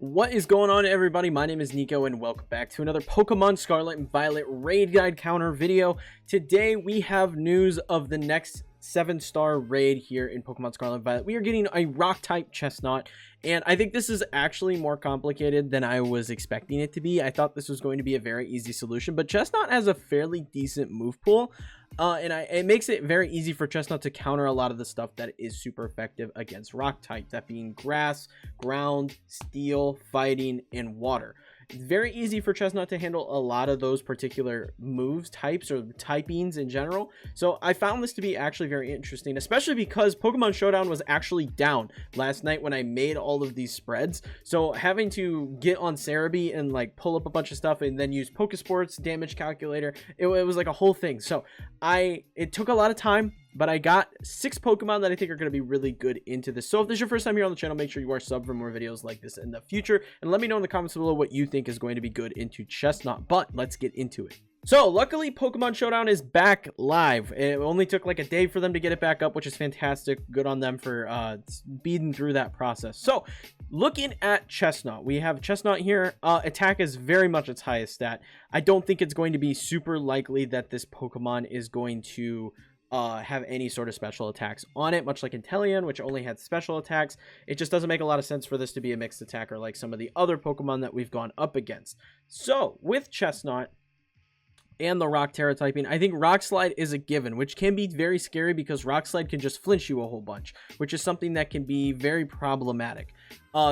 What is going on, everybody? My name is Nico and welcome back to another Pokemon Scarlet and Violet raid guide counter video. Today we have news of the next 7-star raid here in Pokemon Scarlet and Violet. We are getting a rock type Chesnaught, and I think this is actually more complicated than I was expecting it to be. I thought this was going to be a very easy solution, but Chesnaught has a fairly decent move pool. It makes it very easy for Chesnaught to counter a lot of the stuff that is super effective against rock type, that being grass, ground, steel, fighting, and water. It's very easy for Chesnaught to handle a lot of those particular moves, types, or typings in general. So I found this to be actually very interesting, especially because Pokemon Showdown was actually down last night when I made all of these spreads. So having to get on Cerebi and like pull up a bunch of stuff and then use Pokesports damage calculator, it was like a whole thing. So it took a lot of time, but I got 6 Pokemon that I think are going to be really good into this. So if this is your first time here on the channel, make sure you are subbed for more videos like this in the future. And let me know in the comments below what you think is going to be good into Chesnaught. But let's get into it. So luckily Pokemon Showdown is back live. It only took like a day for them to get it back up, which is fantastic. Good on them for speeding through that process. So looking at Chesnaught, we have Chesnaught here. Attack is very much its highest stat. I don't think it's going to be super likely that this Pokemon is going to have any sort of special attacks on it, much like Inteleon, which only had special attacks. It just doesn't make a lot of sense for this to be a mixed attacker like some of the other Pokemon that we've gone up against. So with Chesnaught and the Rock Tera typing, I think Rock Slide is a given, which can be very scary because Rock Slide can just flinch you a whole bunch, which is something that can be very problematic.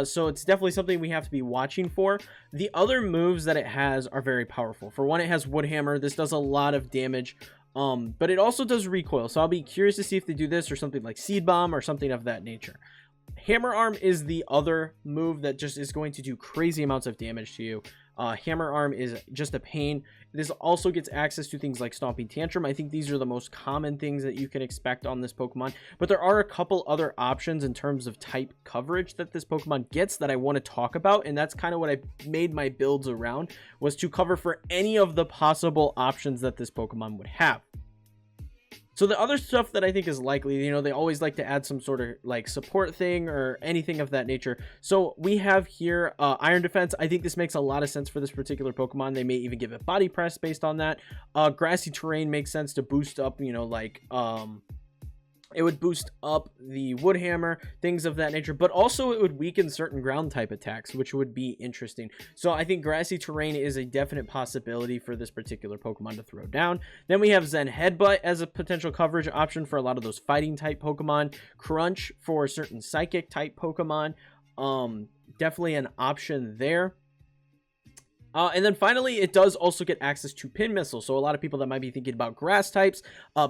So it's definitely something we have to be watching for. The other moves that it has are very powerful. For one, it has Wood Hammer. This does a lot of damage. But it also does recoil, so I'll be curious to see if they do this or something like Seed Bomb or something of that nature. Hammer Arm is the other move that just is going to do crazy amounts of damage to you. Hammer Arm is just a pain. This also gets access to things like Stomping Tantrum. I think these are the most common things that you can expect on this Pokemon, but there are a couple other options in terms of type coverage that this Pokemon gets that I want to talk about, and that's kind of what I made my builds around, was to cover for any of the possible options that this Pokemon would have. So the other stuff that I think is likely, you know, they always like to add some sort of like support thing or anything of that nature. So we have here Iron Defense. I think this makes a lot of sense for this particular Pokemon. They may even give it Body Press based on that. Grassy Terrain makes sense to boost up, you know, like it would boost up the Wood Hammer, things of that nature, but also it would weaken certain ground type attacks, which would be interesting. So I think Grassy Terrain is a definite possibility for this particular Pokemon to throw down. Then we have Zen Headbutt as a potential coverage option for a lot of those fighting type Pokemon. Crunch for certain psychic type Pokemon. Definitely an option there. And then finally, it does also get access to Pin Missile. So a lot of people that might be thinking about grass types,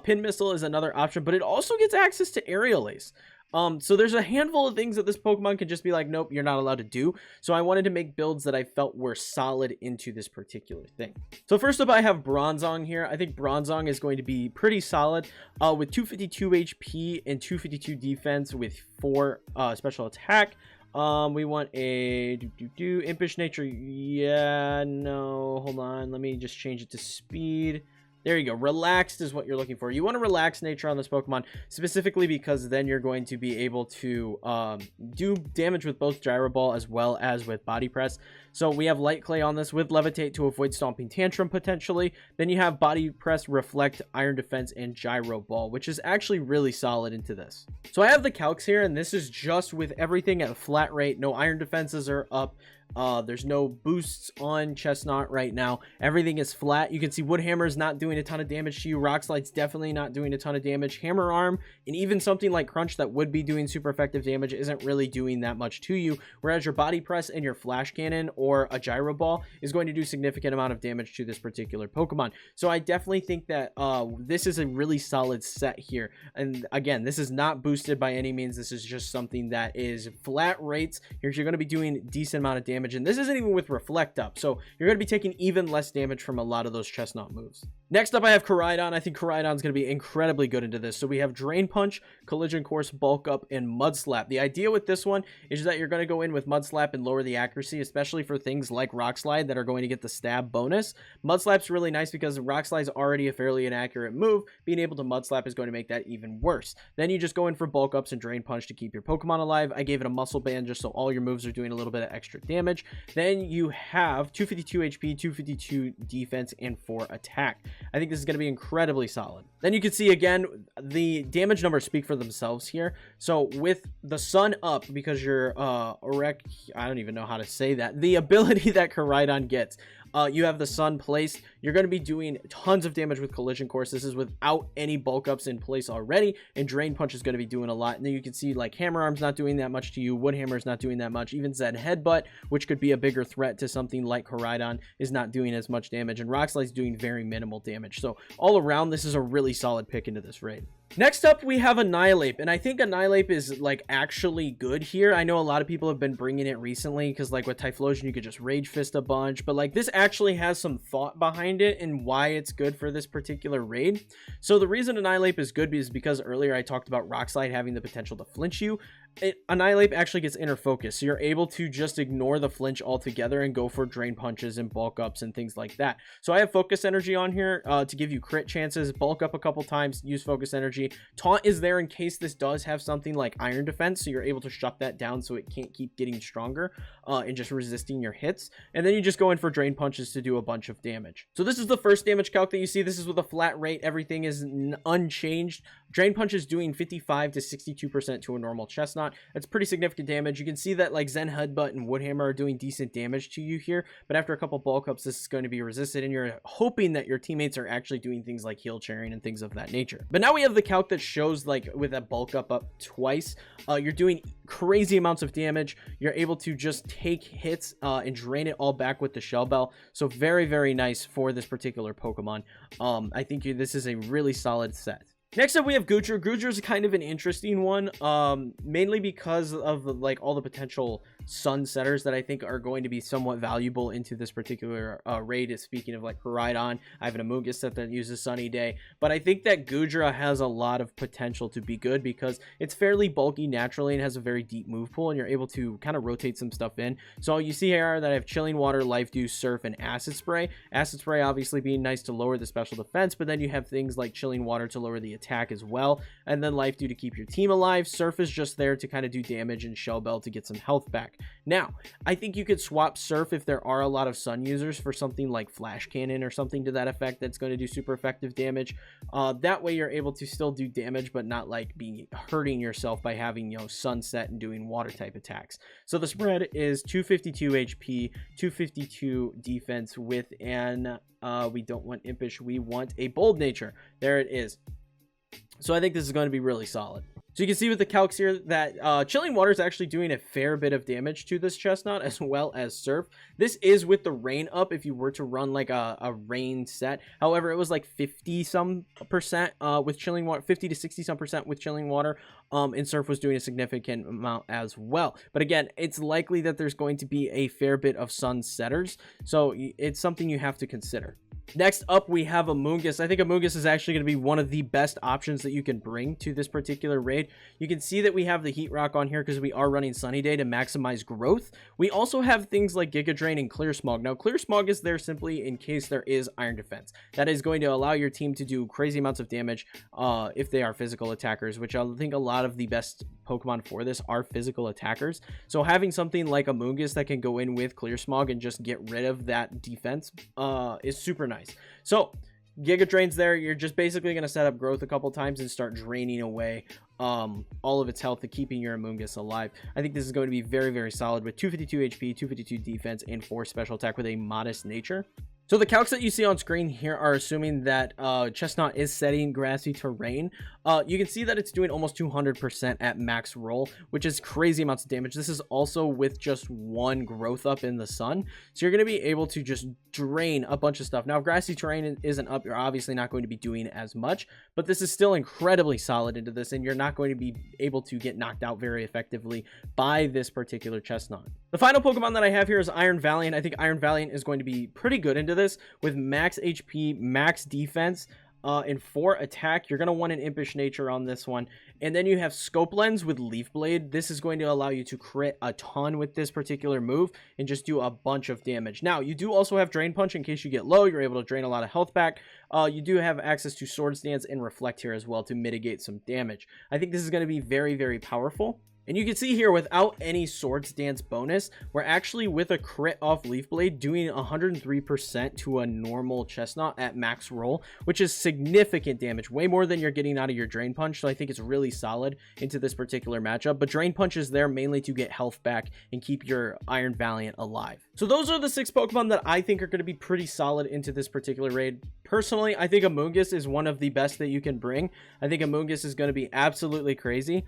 Pin Missile is another option, but it also gets access to Aerial Ace. So there's a handful of things that this Pokemon can just be like, nope, you're not allowed to do. So I wanted to make builds that I felt were solid into this particular thing. So first up, I have Bronzong here. I think Bronzong is going to be pretty solid with 252 HP and 252 defense with 4 special attack. We want a Impish Nature. Yeah, no, hold on. Let me just change it to speed. There you go. Relaxed is what you're looking for. You want to relax nature on this Pokemon, specifically because then you're going to be able to do damage with both Gyro Ball as well as with Body Press. So we have Light Clay on this with Levitate to avoid Stomping Tantrum potentially. Then you have Body Press, Reflect, Iron Defense, and Gyro Ball, which is actually really solid into this. So I have the calcs here, and this is just with everything at a flat rate. No Iron Defenses are up. There's no boosts on Chesnaught right now. Everything is flat. You can see Wood Hammer is not doing a ton of damage to you. Rock Slide's definitely not doing a ton of damage. Hammer Arm and even something like Crunch that would be doing super effective damage isn't really doing that much to you, whereas your Body Press and your Flash Cannon or a Gyro Ball is going to do significant amount of damage to this particular Pokemon. So I definitely think that this is a really solid set here. And again, this is not boosted by any means. This is just something that is flat rates. You're going to be doing a decent amount of damage, and this isn't even with Reflect up, so you're going to be taking even less damage from a lot of those Chesnaught moves. Next Next up, I have Koraidon. I think Koraidon's going to be incredibly good into this. So we have Drain Punch, Collision Course, Bulk Up, and Mud Slap. The idea with this one is that you're going to go in with Mud Slap and lower the accuracy, especially for things like Rock Slide that are going to get the stab bonus. Mud Slap's really nice because Rock Slide's already a fairly inaccurate move. Being able to Mud Slap is going to make that even worse. Then you just go in for Bulk Ups and Drain Punch to keep your Pokemon alive. I gave it a Muscle Band just so all your moves are doing a little bit of extra damage. Then you have 252 HP, 252 defense, and 4 attack. I think this is going to be incredibly solid. Then you can see again, the damage numbers speak for themselves here. So with the sun up, because you're I don't even know how to say that, the ability that Koraidon gets, you have the sun placed, you're going to be doing tons of damage with Collision Course. This is without any bulk ups in place already, and Drain Punch is going to be doing a lot. And then you can see like Hammer Arm's not doing that much to you, Wood Hammer's not doing that much, even Zen Headbutt, which could be a bigger threat to something like Koraidon, is not doing as much damage, and Rock Slide's doing very minimal damage. So all around, this is a really solid pick into this raid. Next up, we have Annihilape, and I think Annihilape is like actually good here. I know a lot of people have been bringing it recently because like with Typhlosion you could just Rage Fist a bunch, but like this actually has some thought behind it and why it's good for this particular raid. So the reason Annihilape is good is because earlier I talked about Rock Slide having the potential to flinch you. Annihilape actually gets inner focus, so you're able to just ignore the flinch altogether and go for Drain Punches and Bulk Ups and things like that. So I have Focus Energy on here to give you crit chances, bulk up a couple times, use Focus Energy. Taunt is there in case this does have something like Iron Defense, so you're able to shut that down so it can't keep getting stronger and just resisting your hits. And then you just go in for Drain Punches to do a bunch of damage. So this is the first damage calc that you see. This is with a flat rate. Everything is unchanged. Drain Punch is doing 55 to 62% to a normal Chesnaught. That's pretty significant damage. You can see that like Zen Headbutt and Wood Hammer are doing decent damage to you here, but after a couple bulk ups, this is going to be resisted, and you're hoping that your teammates are actually doing things like heal chairing and things of that nature. But now we have the calc that shows like with a bulk up twice, you're doing crazy amounts of damage. You're able to just take hits and drain it all back with the Shell Bell. So very, very nice for this particular Pokemon. I think this is a really solid set. Next up, we have Goodra. Goodra is kind of an interesting one, mainly because of like all the potential sun setters that I think are going to be somewhat valuable into this particular raid. Speaking of like Koraidon, I have an Amoonguss set that uses Sunny Day, but I think that Goodra has a lot of potential to be good because it's fairly bulky naturally and has a very deep move pool, and you're able to kind of rotate some stuff in. So you see here that I have Chilling Water, Life Dew, Surf, and Acid Spray. Acid Spray obviously being nice to lower the special defense, but then you have things like Chilling Water to lower the attack as well, and then Life Dew to keep your team alive. Surf is just there to kind of do damage, and Shell Bell to get some health back. Now, I think you could swap Surf if there are a lot of Sun users for something like Flash Cannon or something to that effect that's going to do super effective damage. That way you're able to still do damage, but not like be hurting yourself by having, you know, Sunset and doing water type attacks. So the spread is 252 HP, 252 defense with an, we don't want Impish, we want a Bold Nature. There it is. So I think this is going to be really solid. So you can see with the calcs here that Chilling Water is actually doing a fair bit of damage to this Chesnaught as well as Surf. This is with the rain up if you were to run like a rain set. However, it was like 50% with Chilling Water, 50 to 60% with Chilling Water, and Surf was doing a significant amount as well. But again, it's likely that there's going to be a fair bit of sun setters, so it's something you have to consider. Next up, we have Amoonguss. I think Amoonguss is actually going to be one of the best options that you can bring to this particular raid. You can see that we have the Heat Rock on here because we are running Sunny Day to maximize growth. We also have things like Giga Drain and Clear Smog. Now, Clear Smog is there simply in case there is Iron Defense. That is going to allow your team to do crazy amounts of damage if they are physical attackers, which I think a lot of the best Pokemon for this are physical attackers. So having something like Amoonguss that can go in with Clear Smog and just get rid of that defense is super nice. So Giga Drain's there. You're just basically going to set up growth a couple times and start draining away all of its health and keeping your Amoonguss alive. I think this is going to be very, very solid with 252 HP, 252 defense, and 4 special attack with a modest nature. So the calcs that you see on screen here are assuming that Chesnaught is setting grassy terrain. You can see that it's doing almost 200% at max roll, which is crazy amounts of damage. This is also with just 1 growth up in the sun. So you're going to be able to just drain a bunch of stuff. Now, if grassy terrain isn't up, you're obviously not going to be doing as much, but this is still incredibly solid into this, and you're not going to be able to get knocked out very effectively by this particular Chesnaught. The final Pokemon that I have here is Iron Valiant. I think Iron Valiant is going to be pretty good into this with max HP, max defense, and 4 attack. You're going to want an Impish Nature on this one. And then you have Scope Lens with Leaf Blade. This is going to allow you to crit a ton with this particular move and just do a bunch of damage. Now, you do also have Drain Punch in case you get low. You're able to drain a lot of health back. You do have access to Swords Dance and Reflect here as well to mitigate some damage. I think this is going to be very, very powerful. And you can see here, without any Swords Dance bonus, we're actually, with a crit off Leaf Blade, doing 103% to a normal Chesnaught at max roll, which is significant damage, way more than you're getting out of your Drain Punch. So I think it's really solid into this particular matchup. But Drain Punch is there mainly to get health back and keep your Iron Valiant alive. So those are the 6 Pokemon that I think are going to be pretty solid into this particular raid. Personally, I think Amoonguss is one of the best that you can bring. I think Amoonguss is going to be absolutely crazy.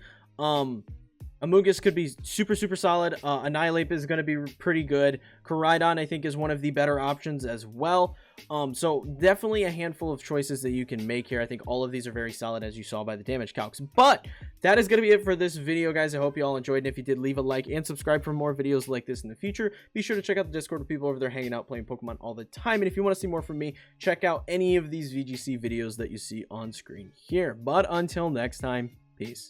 Amoonguss could be super, super solid. Annihilape is going to be pretty good. Koraidon, I think, is one of the better options as well. So definitely a handful of choices that you can make here. I think all of these are very solid, as you saw by the damage calcs. But that is going to be it for this video, guys. I hope you all enjoyed. And if you did, leave a like and subscribe for more videos like this in the future. Be sure to check out the Discord with people over there hanging out, playing Pokemon all the time. And if you want to see more from me, check out any of these VGC videos that you see on screen here. But until next time, peace.